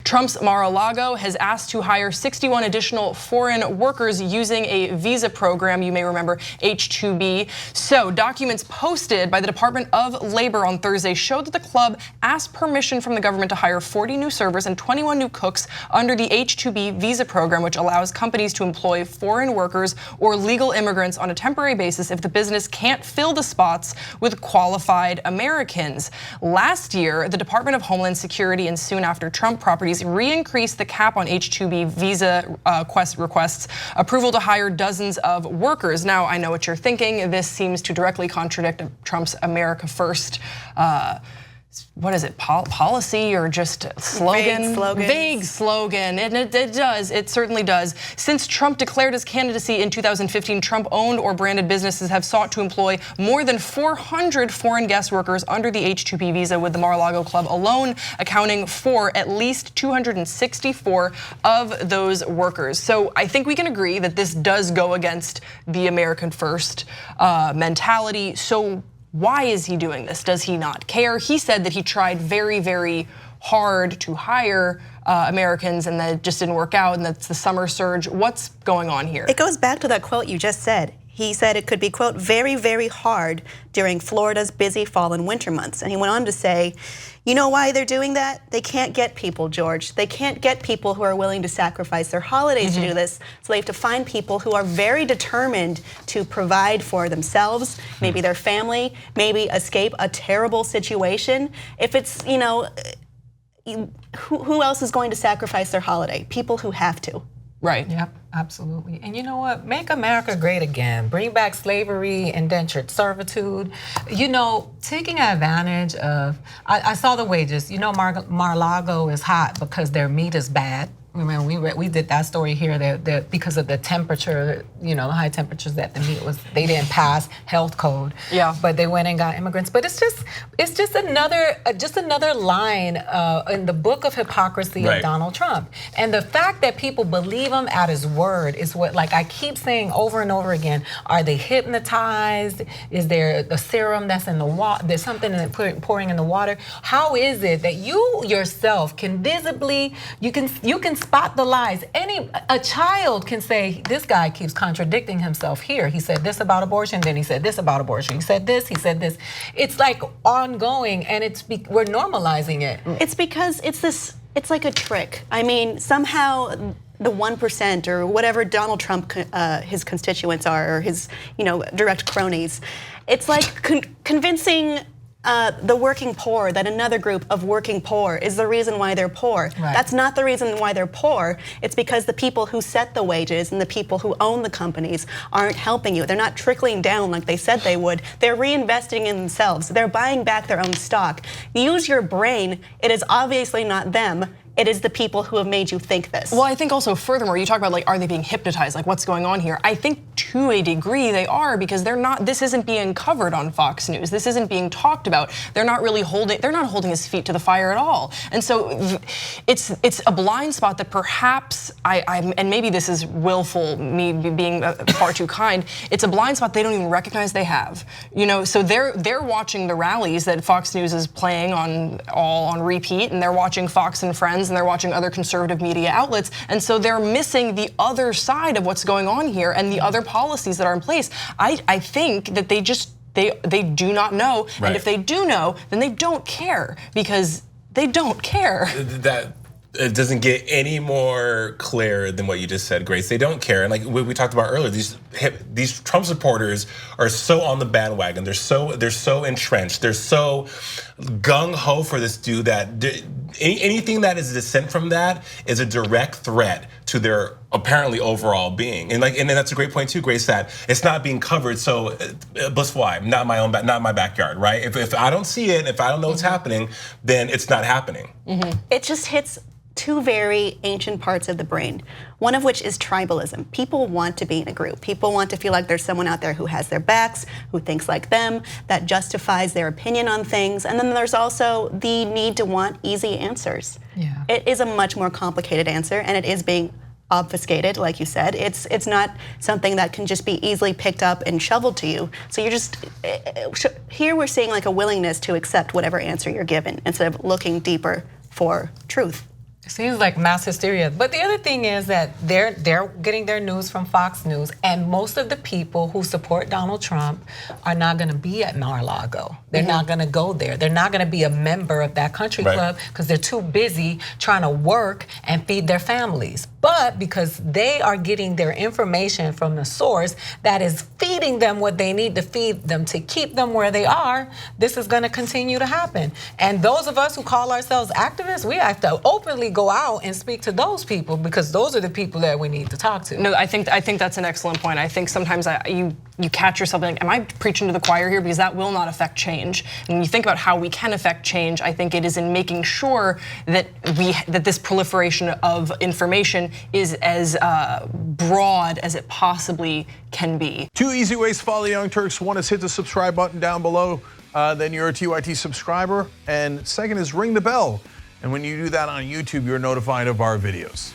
Trump's Mar-a-Lago has asked to hire 61 additional foreign workers using a visa program, you may remember, H-2B. So documents posted by the Department of Labor on Thursday showed that the club asked permission from the government to hire 40 new servers and 21 new cooks under the H-2B visa program, which allows companies to employ foreign workers or legal immigrants on a temporary basis if the business can't fill the spots with qualified Americans. Last year, the Department of Homeland Security and soon after Trump properties re-increased the cap on H-2B visa requests, approval to hire dozens of workers. Now, I know what you're thinking. This seems to directly contradict Trump's America First what is it, policy or just slogan? Vague slogan, and it does, it certainly does. Since Trump declared his candidacy in 2015, Trump-owned or branded businesses have sought to employ more than 400 foreign guest workers under the H-2B visa, with the Mar-a-Lago club alone accounting for at least 264 of those workers. So I think we can agree that this does go against the American First mentality. So why is he doing this? Does he not care? He said that he tried very, very hard to hire Americans and that it just didn't work out, and that's the summer surge. What's going on here? It goes back to that quote you just said. He said it could be, quote, very, very hard during Florida's busy fall and winter months. And he went on to say, you know why they're doing that? They can't get people, George. They can't get people who are willing to sacrifice their holidays to do this. So they have to find people who are very determined to provide for themselves, maybe their family, maybe escape a terrible situation. If it's, you know, who else is going to sacrifice their holiday? People who have to. Right. Yep, absolutely. And you know what? Make America great again. Bring back slavery, indentured servitude. You know, taking advantage of, I saw the wages. You know, Mar-a-Lago is hot because their meat is bad. Remember, we did that story here that because of the temperature, you know, the high temperatures that the meat was, they didn't pass health code. Yeah. But they went and got immigrants. But it's just another line in the book of hypocrisy of Donald Trump. And the fact that people believe him at his word is what, like I keep saying over and over again. Are they hypnotized? Is there a serum that's in the water? There's something pouring in the water. How is it that you yourself can visibly, you can spot the lies? A child can say, this guy keeps contradicting himself here. He said this about abortion, then he said this about abortion. He said this, he said this. It's like ongoing, and we're normalizing it. It's because it's like a trick. I mean, somehow the 1% or whatever Donald Trump, his constituents are, or his, you know, direct cronies, it's like convincing the working poor that another group of working poor is the reason why they're poor. Right. That's not the reason why they're poor. It's because the people who set the wages and the people who own the companies aren't helping you. They're not trickling down like they said they would. They're reinvesting in themselves. They're buying back their own stock. Use your brain. It is obviously not them. It is the people who have made you think this. Well, I think also furthermore, you talk about like, are they being hypnotized? Like, what's going on here? I think to a degree they are, because this isn't being covered on Fox News. This isn't being talked about. They're not holding his feet to the fire at all. And so it's a blind spot that perhaps and maybe this is willful, me being far too kind. It's a blind spot they don't even recognize they have. You know, so they're watching the rallies that Fox News is playing all on repeat, and they're watching Fox and Friends, and they're watching other conservative media outlets, and so they're missing the other side of what's going on here and the other policies that are in place. I think that they do not know, and if they do know, then they don't care, because they don't care. That it doesn't get any more clear than what you just said, Grace. They don't care, and like we talked about earlier, these Trump supporters are so on the bandwagon. They're so entrenched. They're so gung ho for this dude that anything that is dissent from that is a direct threat to their apparently overall being. And that's a great point too, Grace, that it's not being covered. So blissful eye, not my backyard, right? If I don't see it, if I don't know what's happening, then it's not happening. It just hits two very ancient parts of the brain, one of which is tribalism. People want to be in a group. People want to feel like there's someone out there who has their backs, who thinks like them, that justifies their opinion on things. And then there's also the need to want easy answers. Yeah. It is a much more complicated answer, and it is being obfuscated, like you said. It's not something that can just be easily picked up and shoveled to you. So you're just, here we're seeing like a willingness to accept whatever answer you're given instead of looking deeper for truth. It seems like mass hysteria. But the other thing is that they're getting their news from Fox News, and most of the people who support Donald Trump are not going to be at Mar-a-Lago. They're not going to go there. They're not going to be a member of that country club because they're too busy trying to work and feed their families. But because they are getting their information from the source that is feeding them what they need to feed them to keep them where they are, this is going to continue to happen. And those of us who call ourselves activists, we have to openly go out and speak to those people because those are the people that we need to talk to. No, I think that's an excellent point. I think sometimes you catch yourself like, am I preaching to the choir here? Because that will not affect change. And when you think about how we can affect change, I think it is in making sure that this proliferation of information is as broad as it possibly can be. 2 easy ways to follow the Young Turks. One is hit the subscribe button down below, then you're a TYT subscriber. And second is ring the bell. And when you do that on YouTube, you're notified of our videos.